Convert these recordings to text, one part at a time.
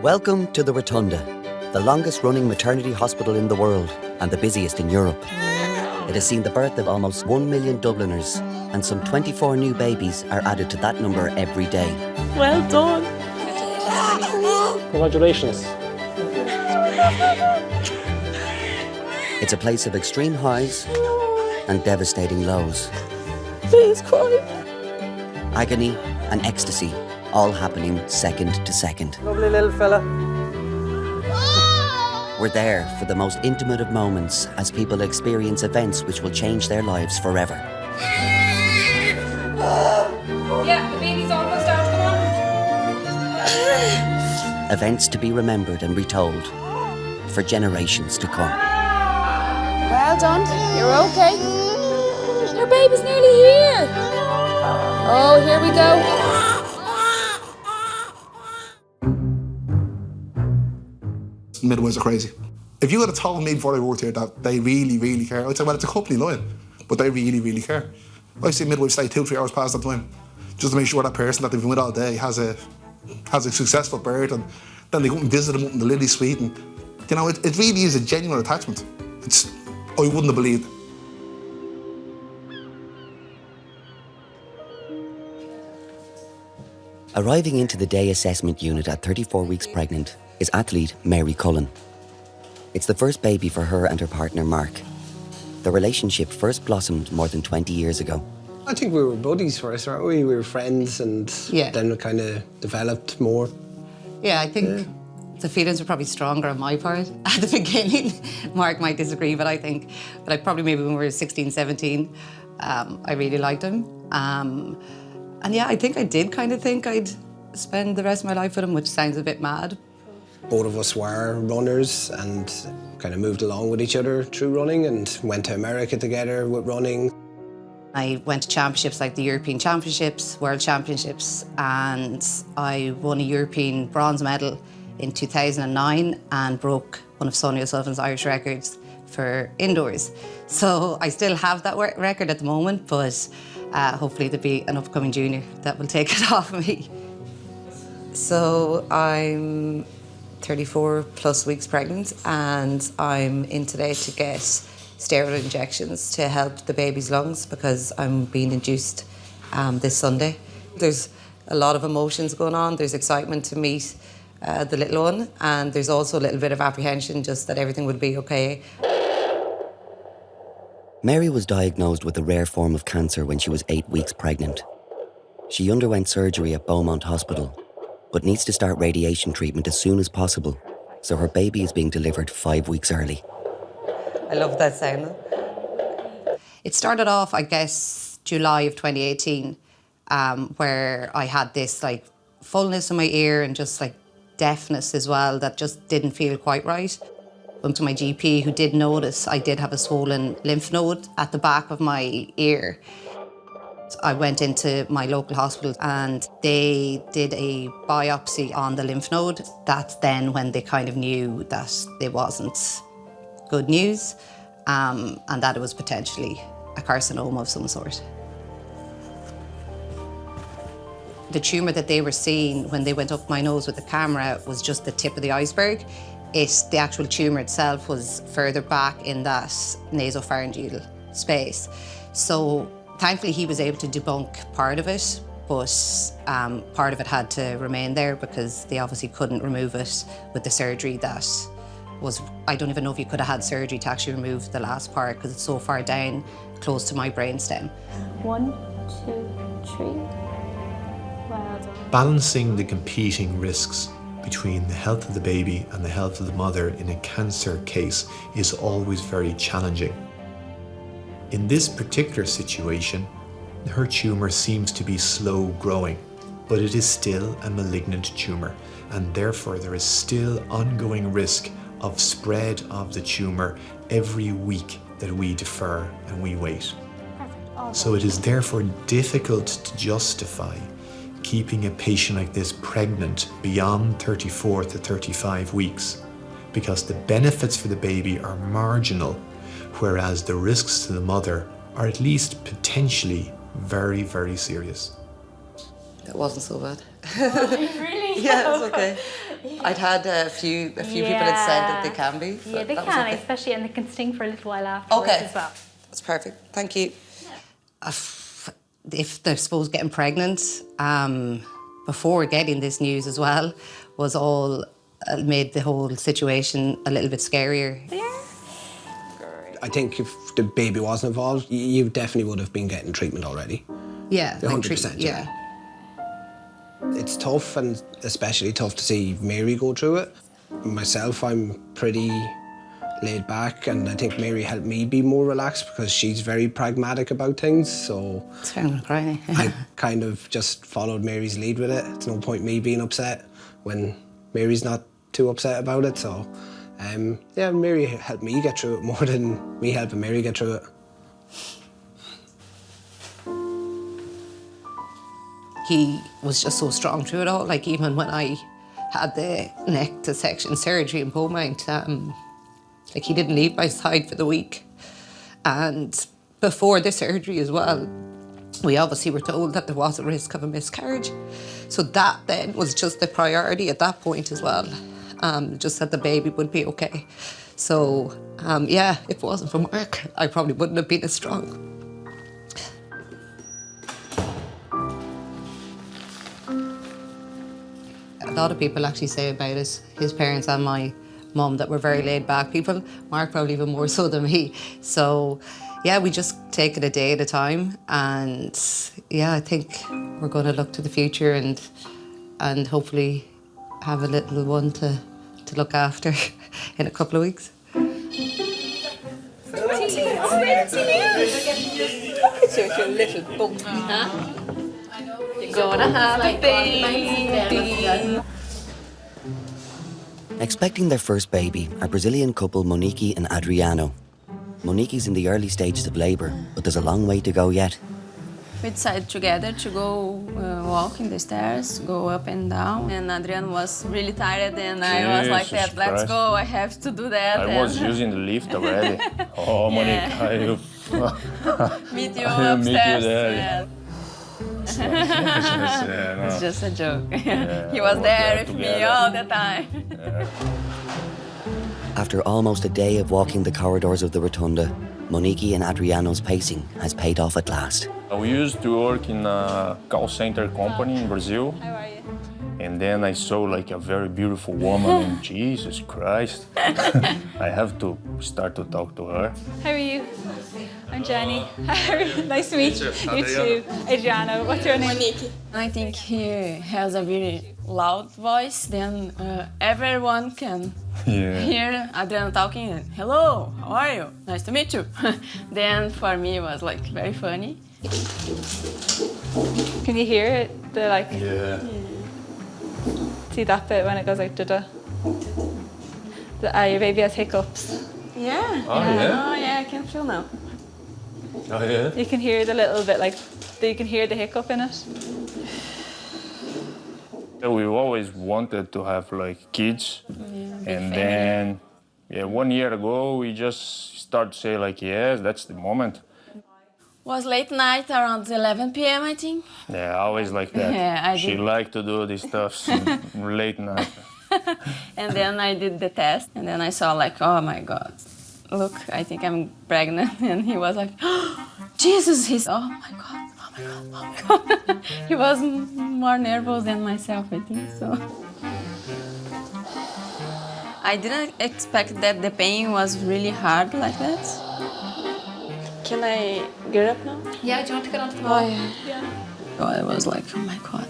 Welcome to the Rotunda, the longest-running maternity hospital in the world and the busiest in Europe. It has seen the birth of almost 1 million Dubliners, and some 24 new babies are added to that number every day. Well done. Congratulations. It's a place of extreme highs and devastating lows. Please cry. Agony and ecstasy, all happening second to second. Lovely little fella. We're there for the most intimate of moments as people experience events which will change their lives forever. Yeah, the baby's almost out, come on. Events to be remembered and retold for generations to come. Well done, you're okay. Your baby's nearly here. Oh, here we go. Midwives are crazy. If you had told me before I worked here that they really, really care, I'd say, well, it's a company line, but they really, really care. I see midwives stay 2-3 hours past that time, just to make sure that person that they've been with all day has a successful birth, and then they go and visit them up in the Lily Suite, and you know, it really is a genuine attachment. I wouldn't have believed. Arriving into the day assessment unit at 34 weeks pregnant is athlete Mary Cullen. It's the first baby for her and her partner Mark. The relationship first blossomed more than 20 years ago. I think we were buddies first, weren't we? We were friends, and then it kind of developed more. Yeah, I think the feelings were probably stronger on my part at the beginning. Mark might disagree, but I probably maybe when we were 16, 17, I really liked him. And yeah, I think I did kind of think I'd spend the rest of my life with him, which sounds a bit mad. Both of us were runners and kind of moved along with each other through running and went to America together with running. I went to championships like the European Championships, World Championships, and I won a European bronze medal in 2009 and broke one of Sonia O'Sullivan's Irish records for indoors. So I still have that record at the moment, but hopefully there'll be an upcoming junior that will take it off me. So I'm 34 plus weeks pregnant, and I'm in today to get steroid injections to help the baby's lungs because I'm being induced this Sunday. There's a lot of emotions going on. There's excitement to meet the little one, and there's also a little bit of apprehension just that everything would be okay. Mary was diagnosed with a rare form of cancer when she was 8 weeks pregnant. She underwent surgery at Beaumont Hospital, but needs to start radiation treatment as soon as possible, so her baby is being delivered 5 weeks early. I love that sound. It started off, I guess, July of 2018, where I had this like fullness in my ear and just like deafness as well that just didn't feel quite right. Went to my GP, who did notice I did have a swollen lymph node at the back of my ear. I went into my local hospital and they did a biopsy on the lymph node. That's then when they kind of knew that it wasn't good news and that it was potentially a carcinoma of some sort. The tumour that they were seeing when they went up my nose with the camera was just the tip of the iceberg. The actual tumour itself was further back in that nasopharyngeal space. So thankfully he was able to debunk part of it, but part of it had to remain there because they obviously couldn't remove it with the surgery that was, I don't even know if you could have had surgery to actually remove the last part because it's so far down, close to my brainstem. 1, 2, 3. Well done. Balancing the competing risks between the health of the baby and the health of the mother in a cancer case is always very challenging. In this particular situation, her tumour seems to be slow growing, but it is still a malignant tumour, and therefore there is still ongoing risk of spread of the tumour every week that we defer and we wait. So it is therefore difficult to justify keeping a patient like this pregnant beyond 34 to 35 weeks because the benefits for the baby are marginal, whereas the risks to the mother are at least potentially very, very serious. It wasn't so bad. Really? Yeah, it was okay. I'd had a few people had said that they can be. Yeah, they that was can, okay. especially, and they can sting for a little while afterwards as well. That's perfect. Thank you. If they're supposed getting pregnant, before getting this news as well, was all made the whole situation a little bit scarier. I think if the baby wasn't involved, you definitely would have been getting treatment already. Yeah, 100%. Yeah. It's tough, and especially tough to see Mary go through it. Myself, I'm pretty laid back, and I think Mary helped me be more relaxed because she's very pragmatic about things, so I'm gonna cry. I kind of just followed Mary's lead with it. It's no point me being upset when Mary's not too upset about it, so yeah, Mary helped me get through it more than me helping Mary get through it. He was just so strong through it all. Like, even when I had the neck dissection surgery in Beaumont, like, he didn't leave my side for the week. And before the surgery as well, we obviously were told that there was a risk of a miscarriage. So that then was just the priority at that point as well. Just that the baby would be okay. So, yeah, if it wasn't for Mark, I probably wouldn't have been as strong. A lot of people actually say about his parents and my mum, that we're very laid back people. Mark probably even more so than me. So, yeah, we just take it a day at a time. And yeah, I think we're going to look to the future and hopefully have a little one to look after in a couple of weeks. Look at your little bump, huh? You're gonna have a baby. Expecting their first baby are Brazilian couple Monique and Adriano. Monique's in the early stages of labour, but there's a long way to go yet. We decided together to go walking the stairs, go up and down. And Adrian was really tired, and I was like, Jesus let's Christ. go, I have to do that. I was using the lift already. Oh, Monique, Meet you I'll meet you upstairs. there. Yeah. Yeah, no. It's just a joke. Yeah, He was we're there there with me together. all the time. After almost a day of walking the corridors of the Rotunda, Monique and Adriano's pacing has paid off at last. We used to work in a call center company in Brazil. How are you? And then I saw like a very beautiful woman and Jesus Christ. I have to start to talk to her. How are you? I'm Jenny. Nice to meet you. You too. Adriano, what's your name? Monique. I think he has a very loud voice, then everyone can hear Adriano talking. And, hello, how are you? Nice to meet you. Then for me it was like very funny. Can you hear it? The like. Yeah. See that bit when it goes like da-da? Your baby has hiccups. Yeah. Oh, yeah? Oh yeah, I can feel now. Oh, yeah? You can hear the little bit like, you can hear the hiccup in it. We always wanted to have like kids. And then, 1 year ago, we just started to say like, yes, that's the moment. Was late night around 11 p.m. I think. Yeah, always like that. Yeah, She did. liked to do these stuff late night. And then I did the test, and then I saw like, oh my God, look, I think I'm pregnant. And he was like, oh, Jesus, oh my God, oh my God, oh my God. He was more nervous than myself, I think so. I didn't expect that the pain was really hard like that. Can I get up now? Yeah, do you want to get on the Oh yeah. So I was like, oh my God.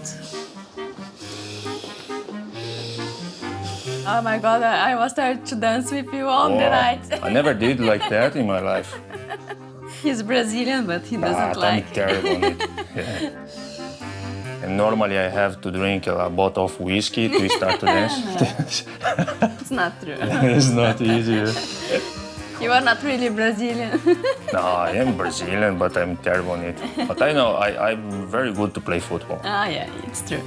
Oh my God, I was starting to dance with you all the night. I never did like that in my life. He's Brazilian, but he doesn't I'm like. terrible on it. Yeah. And normally I have to drink a bottle of whiskey to start to dance. It's not true. It's not easy. You are not really Brazilian. No, I am Brazilian, but I'm terrible on it. But I know I'm very good to play football. Ah, yeah, it's true.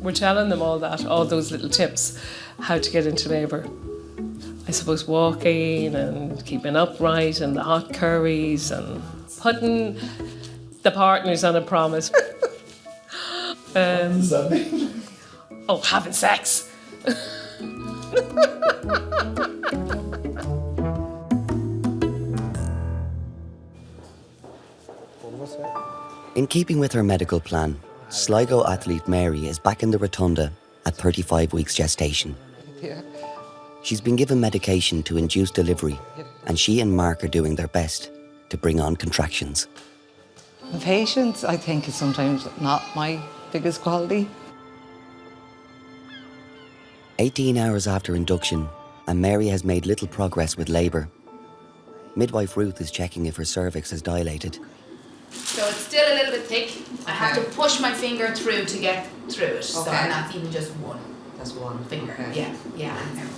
We're telling them all those little tips, how to get into labour. I suppose walking and keeping upright and the hot curries and putting the partners on a promise. What does that mean? Oh, having sex. In keeping with her medical plan, Sligo athlete Mary is back in the Rotunda at 35 weeks gestation. She's been given medication to induce delivery, and she and Mark are doing their best to bring on contractions. Patience, I think, is sometimes not my biggest quality. 18 hours after induction, and Mary has made little progress with labour. Midwife Ruth is checking if her cervix has dilated. So it's still a little bit thick. I have to push my finger through to get through it. So, and that's even just one. That's one Finger. Okay. Yeah. I know.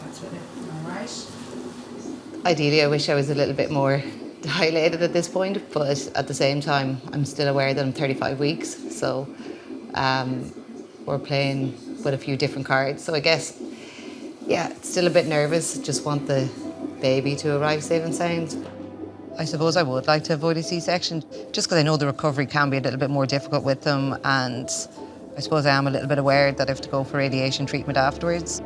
That's with it. All right. Ideally, I wish I was a little bit more dilated at this point, but at the same time, I'm still aware that I'm 35 weeks. So we're playing with a few different cards. So I guess, yeah, still a bit nervous. Just want the baby to arrive safe and sound. I suppose I would like to avoid a C-section, just because I know the recovery can be a little bit more difficult with them, and I suppose I am a little bit aware that I have to go for radiation treatment afterwards.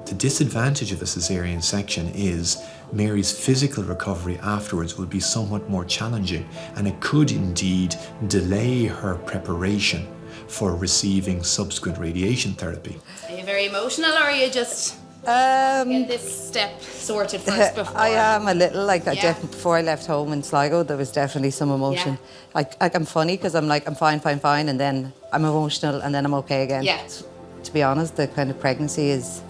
The disadvantage of a caesarean section is Mary's physical recovery afterwards will be somewhat more challenging, and it could indeed delay her preparation for receiving subsequent radiation therapy. Are you very emotional, or are you just get this step sorted first before? I am a little like that. Yeah. Before I left home in Sligo, there was definitely some emotion. Yeah. Like I'm funny because I'm like, I'm fine, and then I'm emotional, and then I'm okay again. Yeah. To be honest, the kind of pregnancy has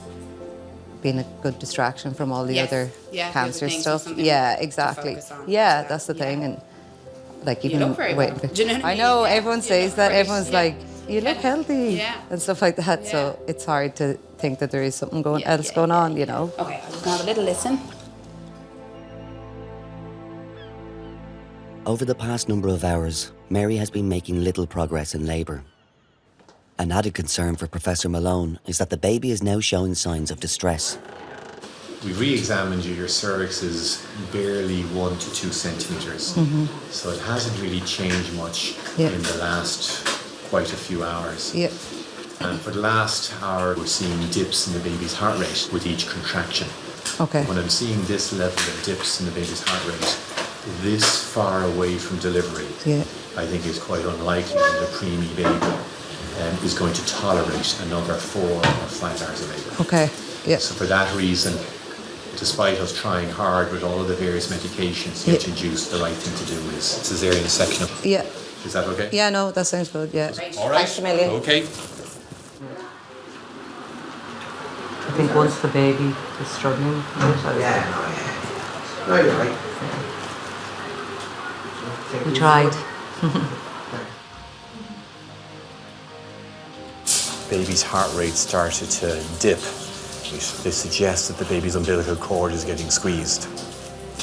been a good distraction from all the Yes. other Yeah, the cancer other things, stuff. something Yeah, to exactly. focus on. Yeah, So, that's the yeah. thing. And like You even look very waiting well. for- Do you know what I I mean? know Yeah. everyone You says look that. great. Everyone's Yeah. like, you look healthy Yeah. and stuff like that. Yeah. So it's hard to think that there is something else Yeah, going yeah, on, you know. Okay, I'm just gonna have a little listen. Over the past number of hours, Mary has been making little progress in labour. An added concern for Professor Malone is that the baby is now showing signs of distress. We re-examined you. Your cervix is barely 1 to 2 centimetres. So it hasn't really changed much Yeah. in the last quite a few hours. Yeah. And for the last hour, we're seeing dips in the baby's heart rate with each contraction. Okay. When I'm seeing this level of dips in the baby's heart rate, this far away from delivery, Yeah. I think is quite unlikely that a preemie baby is going to tolerate another 4 or 5 hours of labour. Okay. Yeah. So for that reason, despite us trying hard with all of the various medications yet induced, the right thing to do is caesarean section. Yeah. Is that okay? Yeah, no, that sounds good, yeah. All right. Thanks a million. Okay. I think once the baby is struggling, No, you're right. we tried. Baby's heart rate started to dip. This suggests that the baby's umbilical cord is getting squeezed.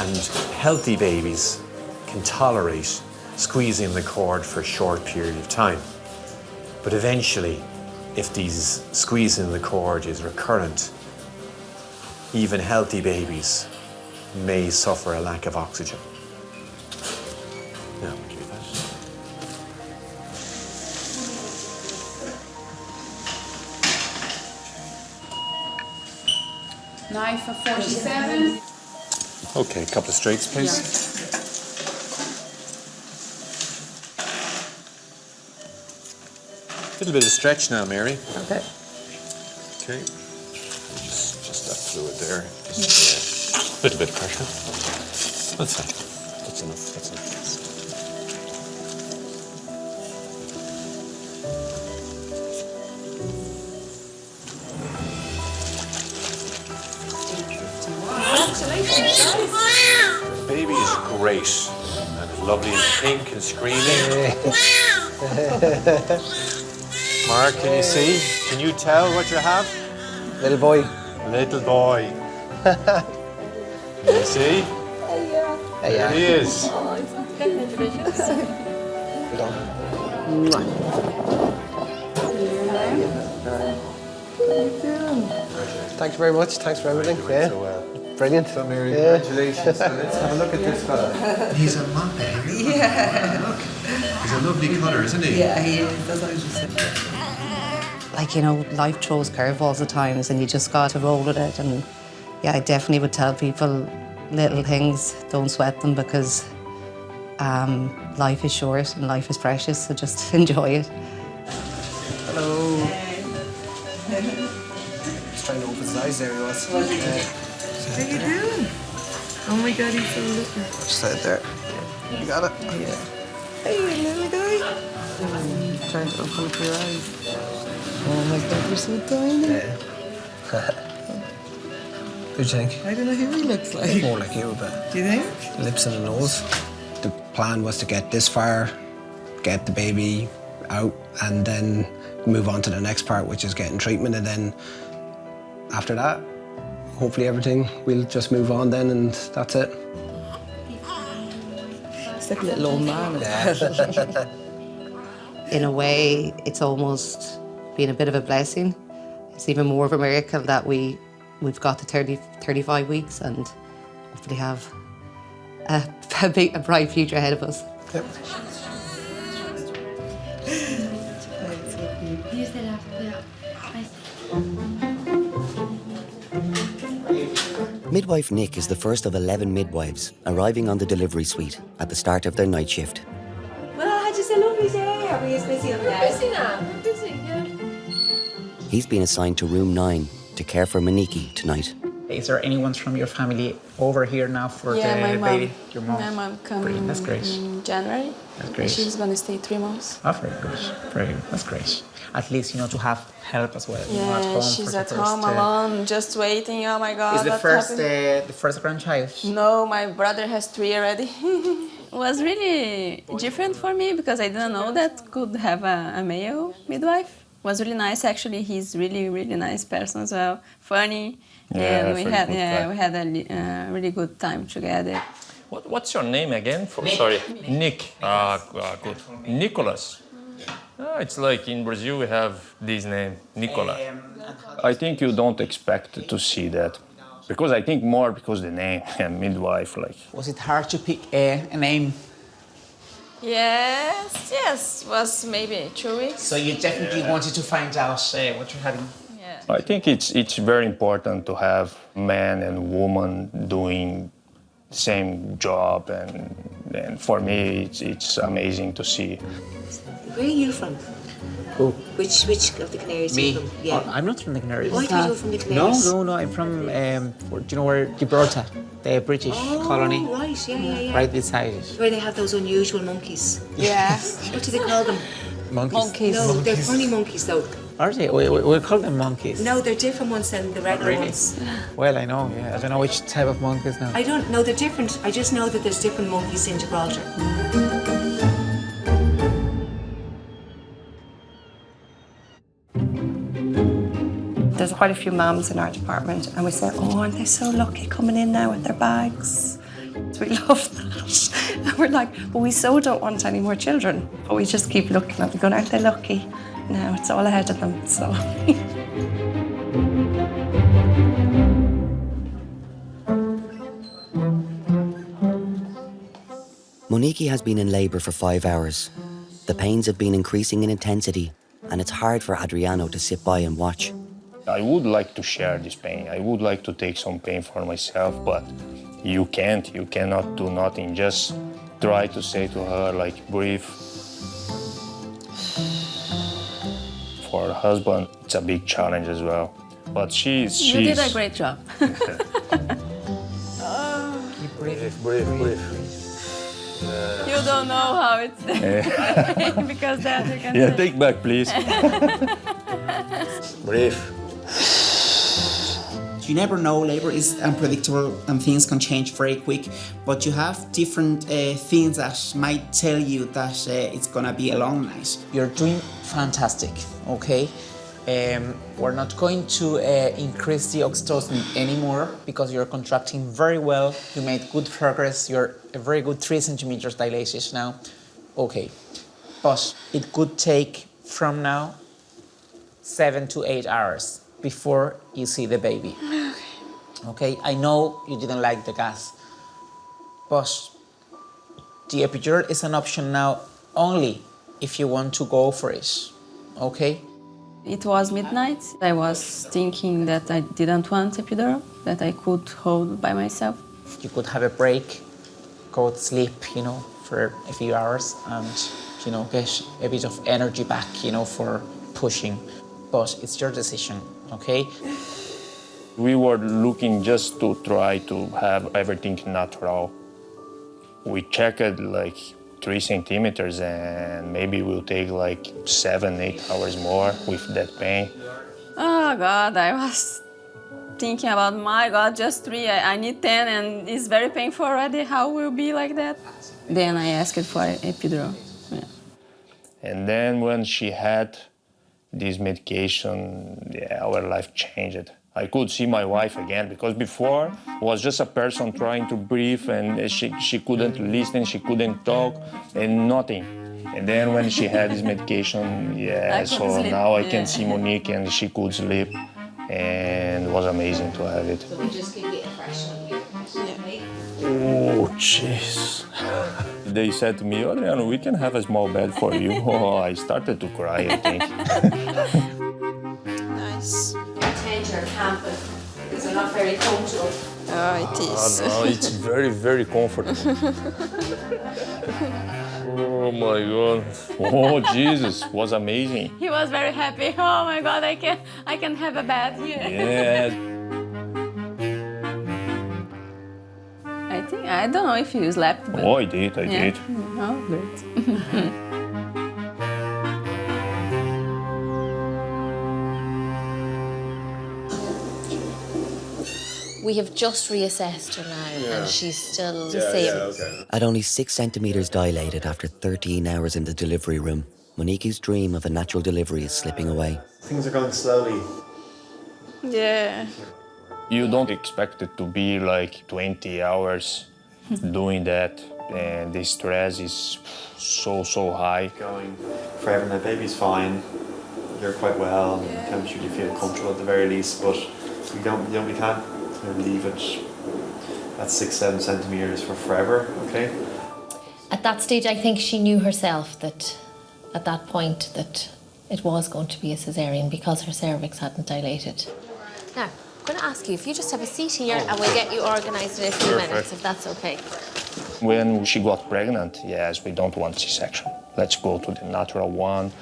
And healthy babies can tolerate squeezing the cord for a short period of time. But eventually, if these squeezing the cord is recurrent, even healthy babies may suffer a lack of oxygen. Now, give me that. Knife for 47. Okay, a couple of straights, please. A little bit of stretch now, Mary. Okay. Okay. Just that fluid there. Just a little bit of pressure. That's fine. That's enough. That's enough. The baby is great and is lovely and pink and screaming. Mark, can you see? Can you tell what you have? Little boy. Little boy. Can you see? There he is. Thank you very much. Thanks for everything. Brilliant. So Mary, congratulations. So let's have a look at this fella. He's a muppet. Yeah. Look. He's a lovely colour, isn't he? Yeah, he is. That's what I was just saying. Like, you know, life throws curveballs at times and you just got to roll with it. And yeah, I definitely would tell people little things, don't sweat them, because life is short and life is precious, so just enjoy it. Hello. Just trying to open his eyes there, he was. What are you doing? Oh my God, he's so little. Just out there. You got it? Yeah. Hey, little guy. Trying to open up your eyes. Oh my God, you're so tiny. Yeah. What do you think? I don't know who he looks like. More like you, but. Do you think? Lips and a nose. The plan was to get this far, get the baby out, and then move on to the next part, which is getting treatment. And then after that, hopefully everything, we'll just move on then, and that's it. It's like a little old man. In a way, it's almost been a bit of a blessing. It's even more of a miracle that we've got to 35 weeks and hopefully have a bright future ahead of us. Yep. Midwife Nick is the first of 11 midwives arriving on the delivery suite at the start of their night shift. Well, I had just a lovely day. Are we as busy on that? Busy now. Busy, yeah. He's been assigned to room 9 to care for Maniki tonight. Is there anyone from your family over here now for Yeah, the my mom. baby? Your mom? My mom coming Brilliant. That's great. in January. That's great. She's going to stay 3 months. Oh, very good. Very good. That's great. At least, to have help as well. At Yeah, home she's for the at first, home alone, just waiting. Oh my God, Is the what first happened? the first grandchild? No, my brother has 3 already. It was really different for me because I didn't know that could have a male midwife. It was really nice, actually. He's really, really nice person as well. Funny. Yeah, and we had a really good time together. What's your name again? Sorry. Nick. Good. Nicholas. It's like in Brazil we have this name, Nicola. I think you don't expect to see that. Because I think more because the name and midwife, like. Was it hard to pick a name? Yes, was maybe 2 weeks. So you definitely wanted to find out what you're having. Yeah. I think it's very important to have man and woman doing the same job, and for me it's amazing to see. Where are you from? Who? Which of the Canaries Me? are you from? Yeah. Oh, I'm not from the Canaries. Why do you go from the Canaries? No, I'm from, do you know where Gibraltar, the British colony? Oh, right, yeah. Right beside it. Where they have those unusual monkeys. Yeah. What do they call them? Monkeys. No, they're funny monkeys though. Are they? We call them monkeys. No, they're different ones than the regular ones. Well, I know, yeah. I don't know which type of monkeys now. I don't know, they're different. I just know that there's different monkeys in Gibraltar. There's quite a few mums in our department, and we say, oh, aren't they so lucky coming in now with their bags? So we love that. And we're like, well, we so don't want any more children, but we just keep looking at them, going, aren't they lucky? Now it's all ahead of them, so. Moniki has been in labour for 5 hours. The pains have been increasing in intensity, and it's hard for Adriano to sit by and watch. I would like to share this pain. I would like to take some pain for myself, but you can't. You cannot do nothing. Just try to say to her, like, breathe. For her husband, it's a big challenge as well. But she's... You did a great job. Breathe. You don't know how it's because that you can say. Take back, please. Breathe. You never know, labor is unpredictable and things can change very quick, but you have different things that might tell you that it's gonna be a long night. You're doing fantastic, okay? We're not going to increase the oxytocin anymore because you're contracting very well. You made good progress. You're a very good 3 centimeters dilation now. Okay, but it could take from now 7 to 8 hours. before you see the baby. Okay, I know you didn't like the gas, but the epidural is an option now only if you want to go for it, okay? It was midnight. I was thinking that I didn't want epidural, that I could hold by myself. You could have a break, go to sleep, you know, for a few hours and, you know, get a bit of energy back, you know, for pushing. But it's your decision, okay? We were looking just to try to have everything natural. We checked like 3 centimeters and maybe we'll take like 7-8 hours more with that pain. Oh God, I was thinking about, my God, just 3, I need 10 and it's very painful already. How will it be like that? Then I asked for epidural. Yeah. And then when she had this medication, yeah, our life changed. I could see my wife again, because before was just a person trying to breathe and she couldn't listen, she couldn't talk and nothing. And then when she had this medication, yeah, so now I can see Monique and she could sleep and it was amazing to have it. So we just give you a fresh one here. Oh, jeez. They said to me, Adriano, we can have a small bed for you. Oh, I started to cry, I think. Nice. Your camping because they're not very comfortable. Oh, it is. No, it's very, very comfortable. Oh my God. Oh, Jesus, was amazing. He was very happy. Oh my God, I can have a bed here. Yes. I don't know if you slept. But Oh, I did. Oh, great. We have just reassessed her now, and she's still the same. At only 6 centimetres dilated after 13 hours in the delivery room, Monique's dream of a natural delivery is slipping away. Things are going slowly. Yeah. You don't expect it to be like 20 hours doing that, and the stress is so high. Going forever, and the baby's fine. You're quite well, and temperature, you feel comfortable at the very least, but we can't leave it at 6-7 centimeters for forever, okay? At that stage, I think she knew herself that at that point that it was going to be a cesarean because her cervix hadn't dilated. Now, I'm going to ask you if you just have a seat here and we'll get you organised in a few minutes, if that's okay. When she got pregnant, yes, we don't want C-section. Let's go to the natural one.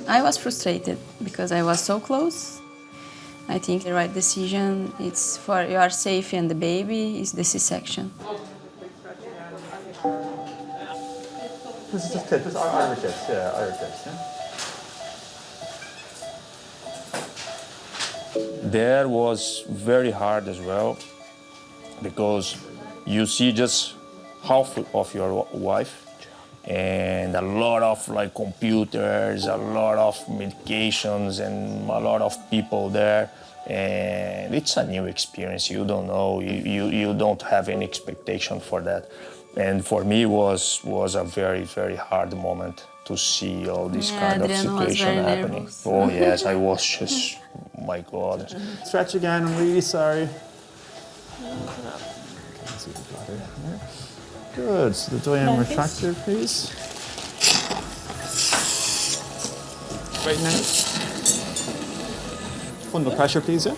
I was frustrated because I was so close. I think the right decision, it's for your safety and the baby, is the C-section. This is just Irish tips, Irish tips, There was very hard as well, because you see just half of your wife, and a lot of like computers, a lot of medications, and a lot of people there. And it's a new experience. You don't know. You don't have any expectation for that. And for me, was a very, very hard moment to see all this kind of situation happening. Nervous. Oh yes, I was just, oh my God. Stretch again. I'm really sorry. Good. So the diameter retractor, please. Right now. Fundal pressure, please. Yeah.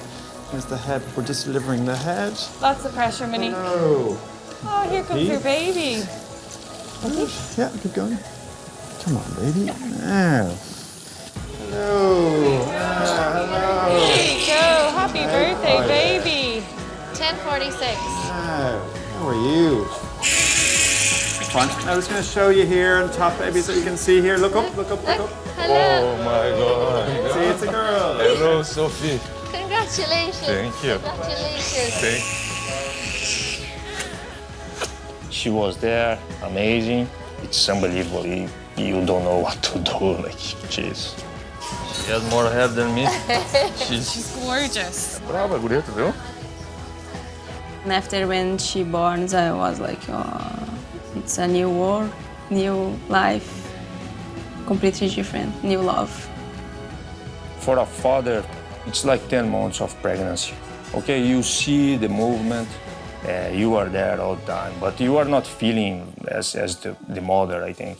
There's the head. We're just delivering the head. Lots of pressure, Monique. Hello. Oh, here comes your baby. Yeah, keep going. Come on, baby. Now. Hello. Hello. Here you go. Happy birthday, baby. 10:46. How are you? Fine. Now I'm just going to show you here on top, baby, so you can see here. Look up, look up, look up. Hello. Oh my God. See, it's a girl. Hello, Sophie. Congratulations. Thank you. Congratulations. She was there, amazing. It's unbelievable. You don't know what to do. Like, jeez. She has more hair than me. She's gorgeous. Brava, bonita, viu? And after when she born, I was like, oh, it's a new world, new life, completely different, new love. For a father, it's like 10 months of pregnancy. Okay, you see the movement, you are there all the time, but you are not feeling as the mother, I think.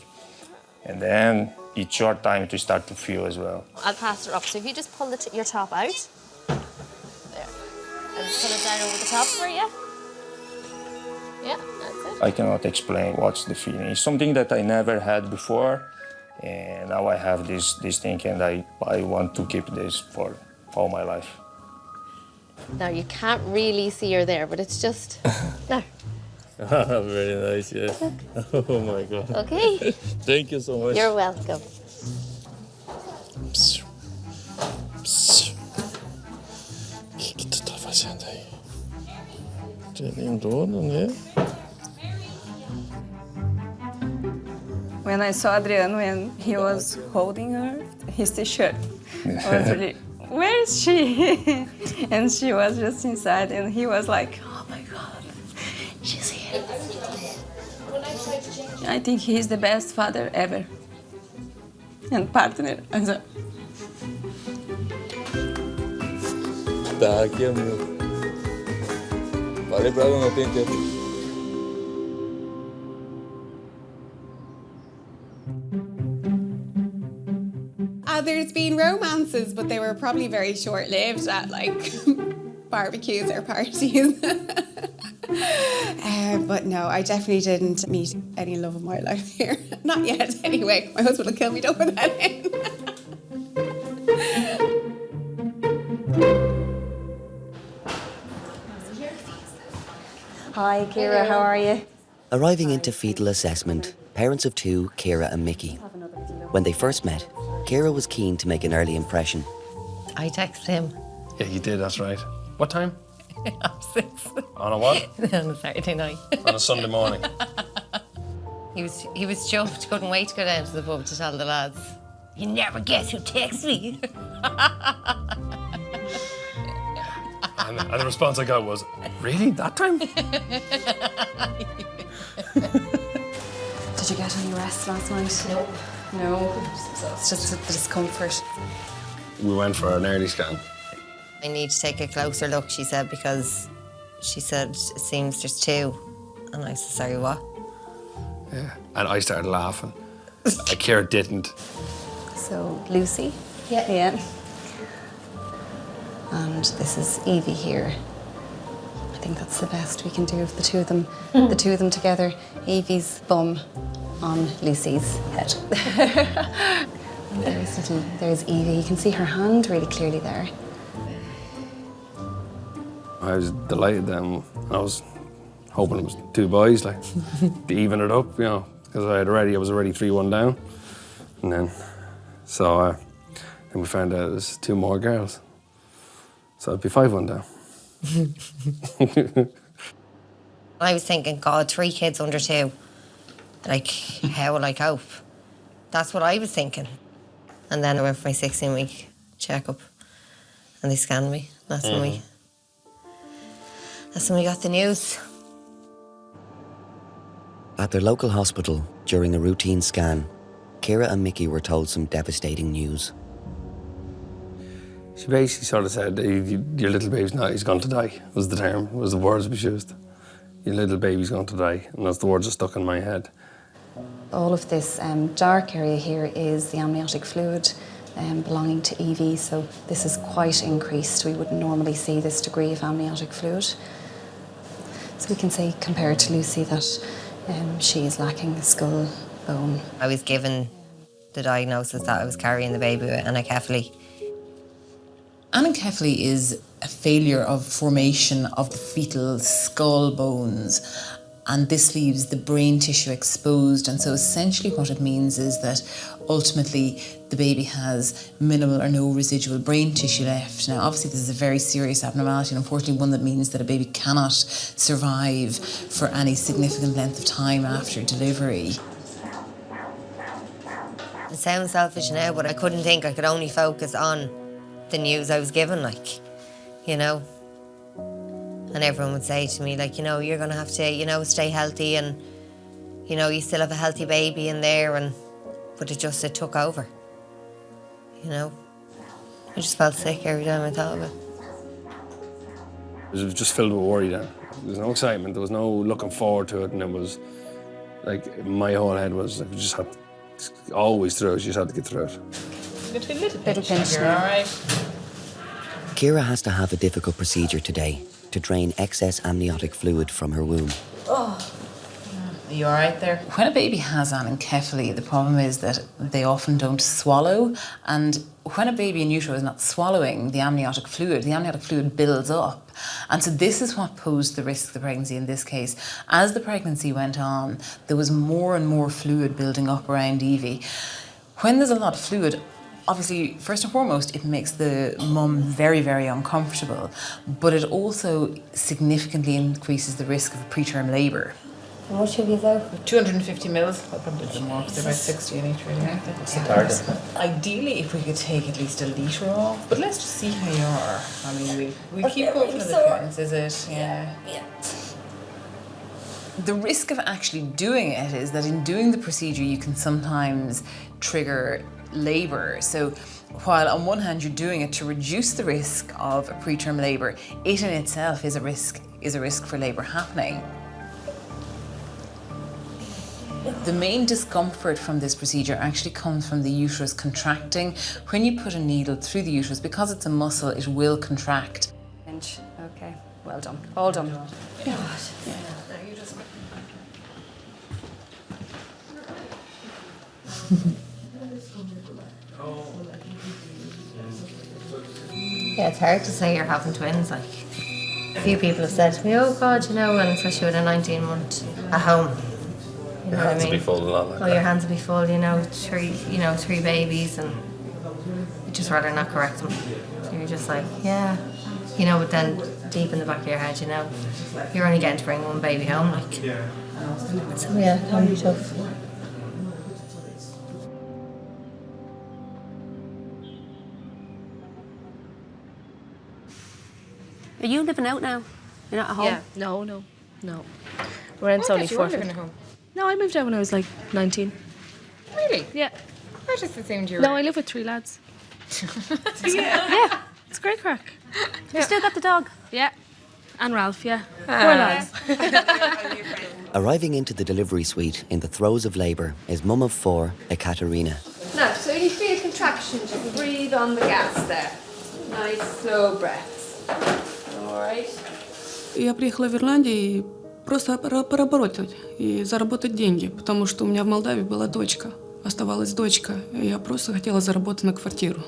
And then it's your time to start to feel as well. I'll pass it up. So if you just pull your top out, there, and pull it down over the top for you. Yeah, that's it. I cannot explain what's the feeling. It's something that I never had before, and now I have this thing, and I want to keep this for all my life. Now you can't really see her there, but it's just no. Very nice, yes. Oh my God. Okay. Thank you so much. You're welcome. O que tu tá fazendo aí? Lindona, né? When I saw Adriano and he was holding her, his t-shirt, I was really, where is she? And she was just inside, and he was like, oh my God, she's here. I think he's the best father ever. And partner. Also. Tá aqui, amigo. Falei pra ela, não tem tempo. There's been romances, but they were probably very short-lived at like barbecues or parties. But no, I definitely didn't meet any love of my life here. Not yet, anyway. My husband will kill me, don't put that in. Hi, Kira, how are you? Arriving into fetal assessment, parents of two, Kira and Mickey. When they first met, Kira was keen to make an early impression. I texted him. Yeah, you did, that's right. What time? 6. On a what? On a Saturday night. On a Sunday morning. He was jumped, couldn't wait to go down to the pub to tell the lads. You never guess who texted me. And the response I got was, really? That time? Did you get any rest last night? No. It's just the discomfort. We went for an early scan. I need to take a closer look, she said, because she said it seems there's 2. And I said, sorry, what? Yeah. And I started laughing. Kira didn't. So, Lucy? Yeah. And this is Evie here. I think that's the best we can do of the two of them. The two of them together. Evie's bum on Lucy's head. And there's Evie. You can see her hand really clearly there. I was delighted then. I was hoping it was 2 boys, like, to even it up, you know, because I was already 3-1 down. And then, then we found out it was 2 more girls. So it'd be 5-1 down. I was thinking, God, 3 kids under 2. Like, how will I cope? That's what I was thinking. And then I went for my 16-week checkup, and they scanned me. That's when we got the news. At their local hospital, during a routine scan, Kira and Mickey were told some devastating news. She basically sort of said, your little baby's he's going to die, was the term, was the words we used. Your little baby's going to die, and that's the words that stuck in my head. All of this dark area here is the amniotic fluid belonging to Evie, so this is quite increased. We wouldn't normally see this degree of amniotic fluid. So we can say, compared to Lucy, that she is lacking the skull bone. I was given the diagnosis that I was carrying the baby with anencephaly. Anencephaly is a failure of formation of the fetal skull bones, and this leaves the brain tissue exposed. And so essentially what it means is that ultimately the baby has minimal or no residual brain tissue left. Now obviously this is a very serious abnormality, and unfortunately one that means that a baby cannot survive for any significant length of time after delivery. It sounds selfish now, but I couldn't think. I could only focus on the news I was given, like, you know. And everyone would say to me, like, you know, you're going to have to, you know, stay healthy, and, you know, you still have a healthy baby in there. And but it took over. You know, I just felt sick every time I thought of it. It was just filled with worry then. There was no excitement, there was no looking forward to it, and it was like my whole head was like, we just had to, always through it, you just had to get through it. Little pinch. You're all right. Ciara has to have a difficult procedure today to drain excess amniotic fluid from her womb. Are you all right there? When a baby has anencephaly, the problem is that they often don't swallow, and when a baby in utero is not swallowing the amniotic fluid builds up. And so this is what posed the risk of the pregnancy in this case. As the pregnancy went on, there was more and more fluid building up around Evie. When there's a lot of fluid, obviously, first and foremost, it makes the mum very, very uncomfortable, but it also significantly increases the risk of preterm labour. How much have you out? 250 mils. I'll probably do more because they're about 60 in each, really, aren't they? What's the target? Ideally, if we could take at least a litre off, but let's just see how you are. I mean, we keep going for the defence, is it? Yeah. The risk of actually doing it is that in doing the procedure, you can sometimes trigger labour. So while on one hand you're doing it to reduce the risk of preterm labour, it in itself is a risk for labour happening. The main discomfort from this procedure actually comes from the uterus contracting. When you put a needle through the uterus, because it's a muscle, it will contract. Okay, well done. All done. Yeah. Yeah, it's hard to say you're having twins. Like, a few people have said to me, "Oh God, you know," and especially with a 19-month at home. You know what I mean? Your hands will be full a lot like that. Your hands will be full. Three babies, and you'd just rather not correct them. So you're just like, yeah, But then deep in the back of your head, you're only getting to bring one baby home, like. So yeah, it can be tough. Are you living out now? You're not at home? Yeah, no. Rent's only $450. No, I moved out when I was like 19. Really? Yeah. I just assumed you were... No, I live with 3 lads. Yeah, it's great crack. You still got the dog? Yeah, and Ralph, yeah. 4 lads. Arriving into the delivery suite in the throes of labour is mum of 4, Ekaterina. Now, so you feel contractions, you can breathe on the gas there. Nice, slow breaths. All right. Я приехала в Ирландию просто поработать и заработать деньги, потому что у меня в Молдавии была дочка, оставалась дочка, и я просто хотела заработать на квартиру.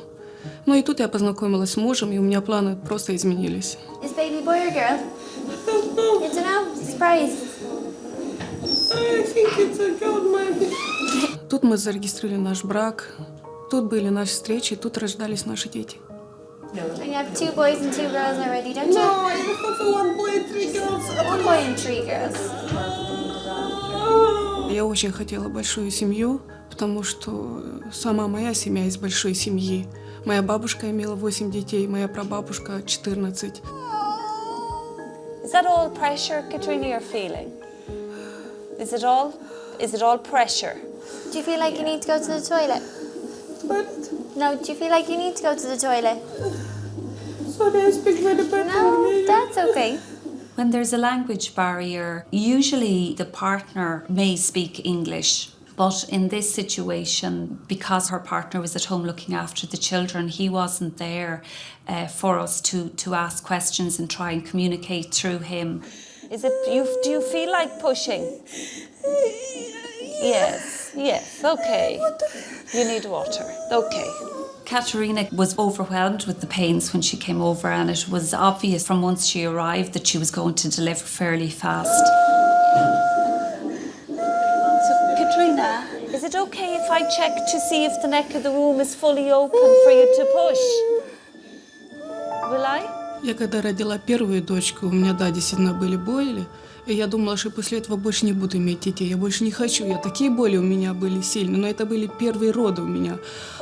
Ну и тут я познакомилась с мужем, и у меня планы просто изменились. Is baby boy or girl? You don't know? Surprise. I think it's a girl, maybe. Тут мы зарегистрировали наш брак, тут были наши встречи, тут рождались наши дети. And you have 2 boys and 2 girls already, don't you? No, I have 1 boy and 3 girls. 1 boy and 3 girls. Я очень хотела большую семью, потому что сама моя семья из большой семьи. Моя бабушка имела 8 детей, моя прабабушка 14. Is that all pressure, Katrina, you're feeling? Is it all pressure? Do you feel like you need to go to the toilet? No, do you feel like you need to go to the toilet? Sorry, I speak very bad. No, that's okay. When there's a language barrier, usually the partner may speak English. But in this situation, because her partner was at home looking after the children, he wasn't there for us to ask questions and try and communicate through him. Do you feel like pushing? Yes, okay. You need water, okay. Katerina was overwhelmed with the pains when she came over, and it was obvious from once she arrived that she was going to deliver fairly fast. So, Katrina, is it okay if I check to see if the neck of the womb is fully open for you to push? Will I? Я когда родила первую дочку, у меня, действительно были боли, и я думала, что после этого больше не буду иметь детей, я больше не хочу, такие боли у меня были сильные, но это были первые роды у меня.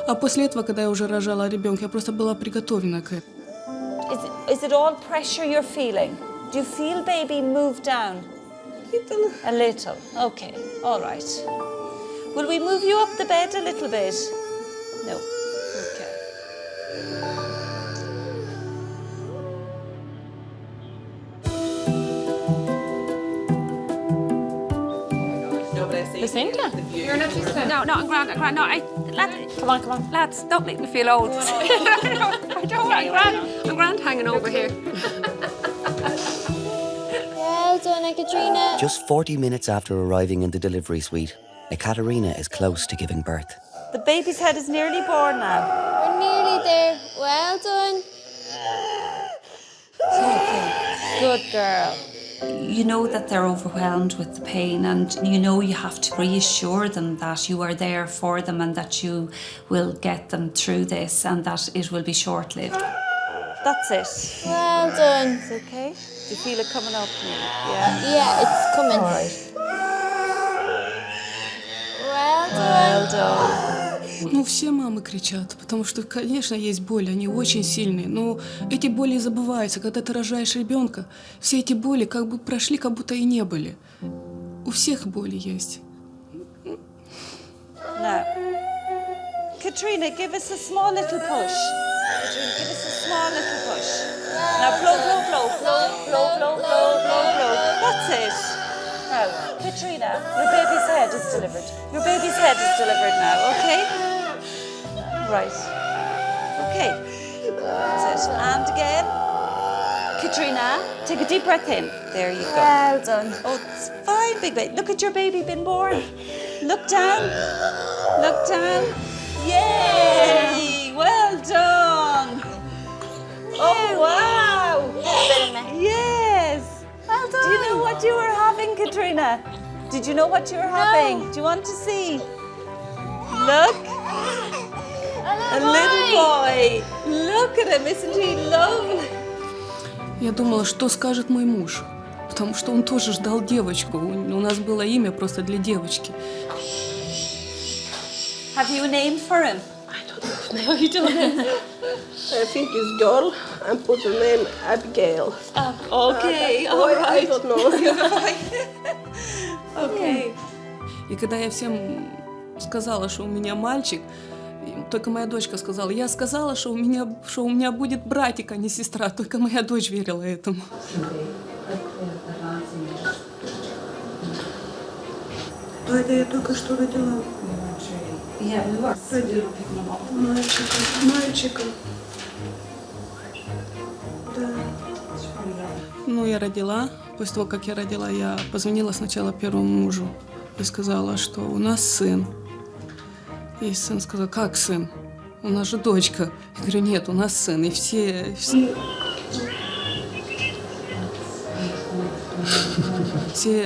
А после этого, когда я уже рожала ребенка, я просто была приготовлена к этому. Is it all pressure you're feeling? Do you feel baby move down? A little. Okay, all right. Will we move you up the bed a little bit? No. Okay. Lucinda? You're not used to it. No, I'm grand. No, lads, come on. Lads, don't make me feel old. I don't, I'm grand hanging over here. Well done, Katrina. Just 40 minutes after arriving in the delivery suite, Ekaterina is close to giving birth. The baby's head is nearly born now. We're nearly there. Well done. Okay. Good girl. You know that they're overwhelmed with the pain, and you know you have to reassure them that you are there for them and that you will get them through this and that it will be short-lived. That's it. Well done. It's okay? Do you feel it coming up? Yeah. Yeah, it's coming. All right. Well done. Ну, все мамы кричат, потому что, конечно, есть боль, они очень сильные, но эти боли забываются. Когда ты рожаешь ребенка, все эти боли как бы прошли, как будто и не были. У всех боли есть. Now, Katrina, give us a small little push. Katrina, give us a small little push. Now, blow. That's it. Now, Katrina, your baby's head is delivered. Your baby's head is delivered now, okay? Right. Okay. That's it. And again. Katrina, take a deep breath in. There you go. Well done. Oh, it's fine, big baby. Look at your baby being born. Look down. Look down. Yay! Well done. Oh, wow. Yes. Well done. Do you know what you were having, Katrina? Did you know what you were having? Do you want to see? Look. A little boy. Look at him. Isn't he lovely? Я думала, что скажет мой муж, потому что он тоже ждал девочку. У нас было имя просто для девочки. Have you a name for him? I don't know. No, you don't. I think it's girl and put the name Abigail. Okay, all I right. don't know. Okay. И когда я всем сказала, что у меня мальчик, только моя дочка сказала, я сказала, что у меня будет братик, а не сестра. Только моя дочь верила этому. Это я только что родила. Мальчика. Да. Ну, я родила. После того, как я родила, я позвонила сначала первому мужу и сказала, что у нас сын. И сын сказал, как сын? У нас же дочка. Я говорю, нет, у нас сын. И все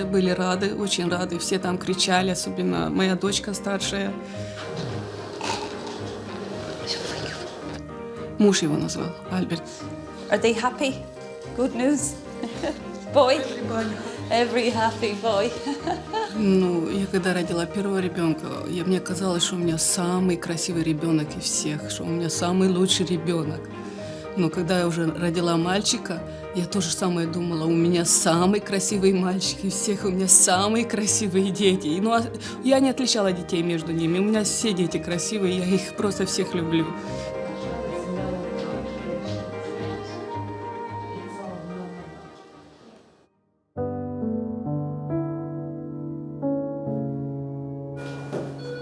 были рады, очень рады. Все там кричали, особенно моя дочка старшая. Муж его назвал, Альберт. Are they happy? Good news? Boy? Every happy boy. Ну, я когда родила первого ребенка, мне казалось, что у меня самый красивый ребенок из всех, что у меня самый лучший ребенок. Но когда я уже родила мальчика, я тоже самое думала, у меня самый красивый мальчик из всех, у меня самые красивые дети. Ну, я не отличала детей между ними, у меня все дети красивые, я их просто всех люблю.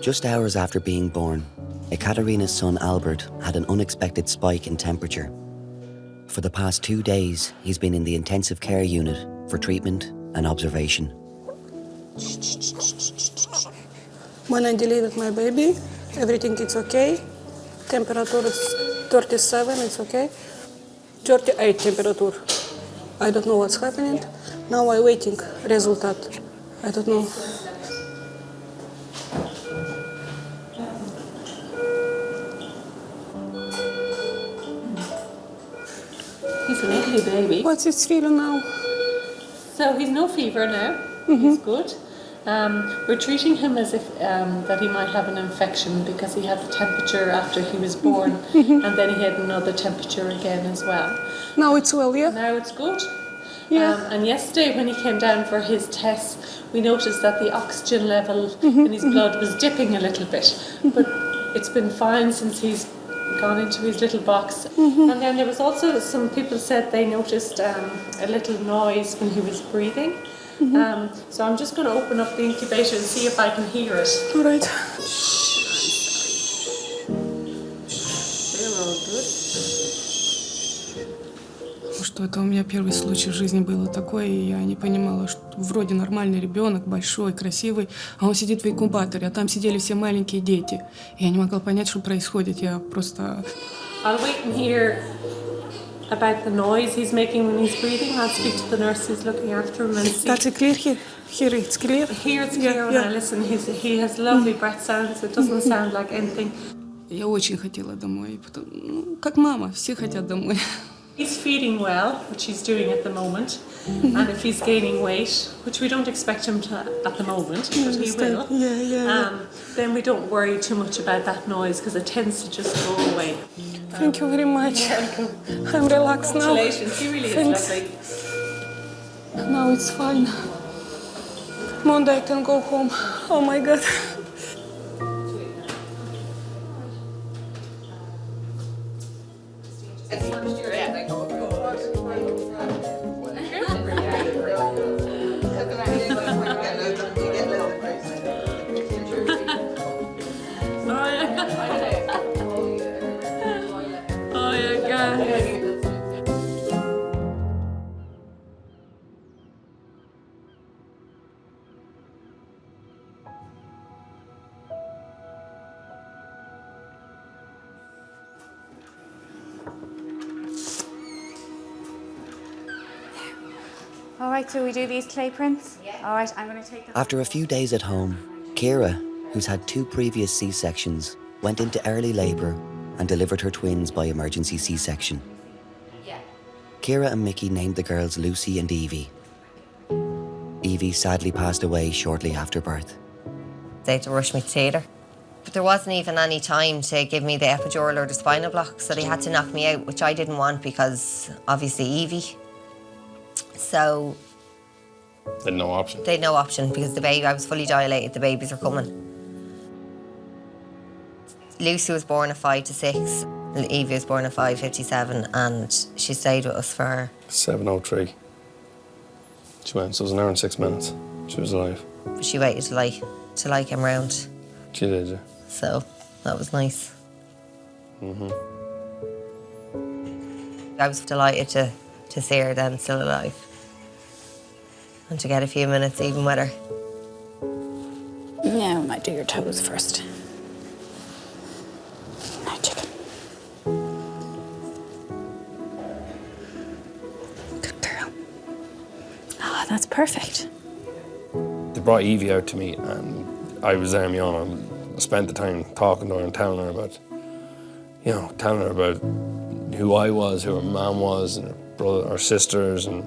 Just hours after being born, Ekaterina's son Albert had an unexpected spike in temperature. For the past 2 days, he's been in the intensive care unit for treatment and observation. When I delivered my baby, everything is okay. Temperature is 37, it's okay. 38 temperature. I don't know what's happening. Now I'm waiting result. I don't know. He's an ugly baby. What's his feeling now? So he's no fever now. He's good. We're treating him as if that he might have an infection because he had the temperature after he was born, and then he had another temperature again as well. Now it's well, yeah? Now it's good. And yesterday when he came down for his tests, we noticed that the oxygen level in his blood was dipping a little bit. But it's been fine since he's gone into his little box. And then there was also, some people said they noticed a little noise when he was breathing. So I'm just going to open up the incubator and see if I can hear it. All right. They're all good. Что это у меня первый случай в жизни было такое, и я не понимала, что вроде нормальный ребенок, большой, красивый, а он сидит в инкубаторе, а там сидели все маленькие дети. И я не могла понять, что происходит. Я просто... I'll wait and hear about the noise he's making when he's breathing. I'll speak to the nurse who's looking after him and see. That's it clear here? Here it's clear? Here it's clear when I listen. He has lovely breath sounds. It doesn't sound like anything. Я очень хотела домой. Как мама, все хотят домой. He's feeding well, which he's doing at the moment. And if he's gaining weight, which we don't expect him to at the moment, but he will, then we don't worry too much about that noise because it tends to just go away. Thank you very much. I'm relaxed now. Congratulations, he really is lovely. Now it's fine. Monday I can go home. Oh my God. All right, so we do these clay prints? Yeah. All right, I'm going to take them. After a few days at home, Ciara, who's had 2 previous C-sections, went into early labour and delivered her twins by emergency C-section. Yeah. Ciara and Mickey named the girls Lucy and Evie. Evie sadly passed away shortly after birth. They had to rush me to theatre. But there wasn't even any time to give me the epidural or the spinal block, so they had to knock me out, which I didn't want because, obviously, Evie. So... They had no option. They had no option because the baby, I was fully dilated, the babies were coming. Lucy was born at 5 to 6, Evie was born at 5:57, and she stayed with us for... 7:03. She went, so it was an hour and 6 minutes. She was alive. But she waited till I came round. She did, yeah. So, that was nice. I was delighted to see her then still alive. And to get a few minutes even with her. Yeah, we might do your toes first. No, chicken. Good girl. Oh, that's perfect. They brought Evie out to me and I was there, I spent the time talking to her and telling her about who I was, who her mum was, and her brother, her sisters, and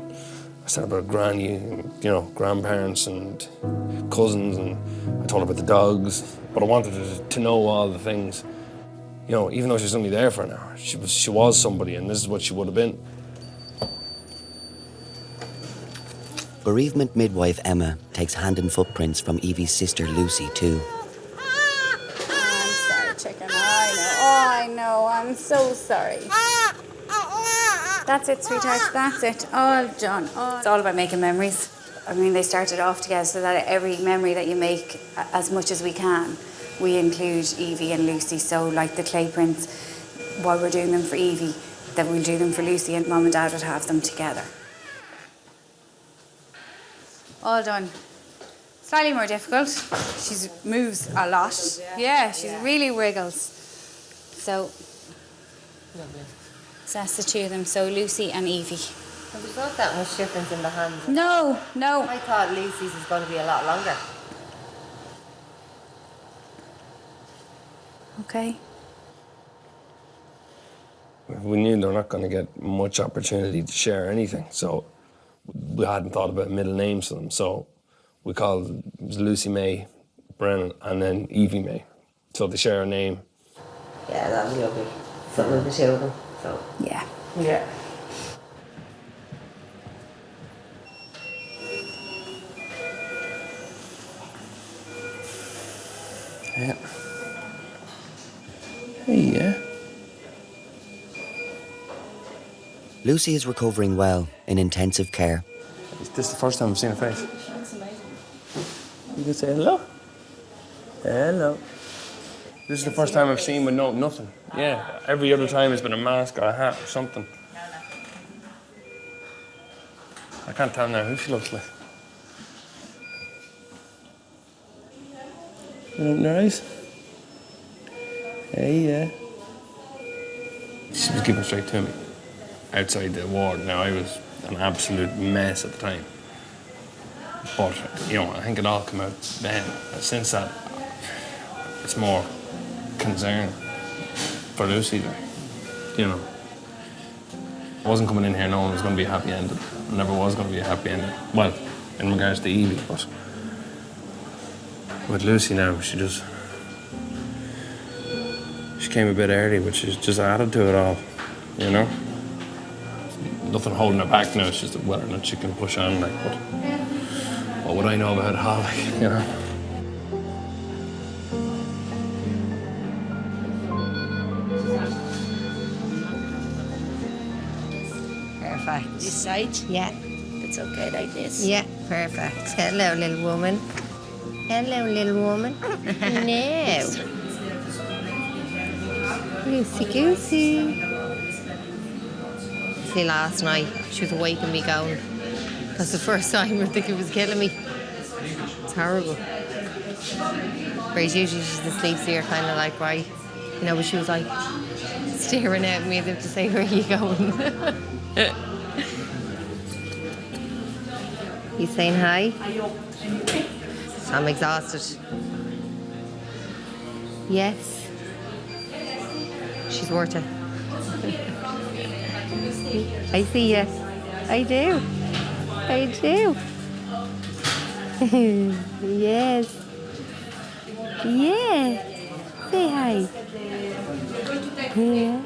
I said about granny, and, grandparents and cousins, and I told her about the dogs. But I wanted her to know all the things. Even though she was only there for an hour, she was somebody, and this is what she would have been. Bereavement midwife Emma takes hand and footprints from Evie's sister Lucy too. I'm sorry, chicken. I know. I'm so sorry. That's it, sweetheart. That's it. All done. It's all about making memories. I mean, they started off together so that every memory that you make, as much as we can, we include Evie and Lucy. So, like the clay prints, while we're doing them for Evie, that we'll do them for Lucy, and Mum and Dad would have them together. All done. Slightly more difficult. She moves a lot. Yeah, she really wiggles. So, that's the two of them. So Lucy and Evie. There's not that much difference in the hands. No. I thought Lucy's was going to be a lot longer. Okay. We knew they were not going to get much opportunity to share anything, so we hadn't thought about middle names for them. So we called it was Lucy May Brennan and then Evie May. So they share a name. Yeah, that'd be lovely. Something with the two of them. So yeah. Yeah. Hey, yeah. Lucy is recovering well in intensive care. This is the first time I've seen her face. That's amazing. You can say hello. Hello. This is the first time I've seen with nothing. Yeah, every other time it's been a mask or a hat or something. I can't tell now who she looks like. You open her eyes? Hey, yeah. She was giving straight to me outside the ward. Now, I was an absolute mess at the time. But, you know, I think it all came out then. Since that, it's more concern for Lucy, you know. I wasn't coming in here knowing it was going to be a happy ending. It never was going to be a happy ending. Well, in regards to Evie, but with Lucy now, she came a bit early, but she's just added to it all, you know. Nothing holding her back now. It's just whether or not she can push on, like, what would I know about it all, like, you know. Perfect. This side? Yeah. It's okay like this? Yeah, perfect. Hello, little woman. Hello, little woman. No. Loosey goosey. See, last night she was waking me going. That's the first time I think it was killing me. It's horrible. Whereas usually she's asleep, so you're kind of like, right. You know, but she was like staring at me as if to say, where are you going? You saying hi? I'm exhausted. Yes. She's worth it. I see you. I do. I do. Yes. Yeah. Say hi. Yeah.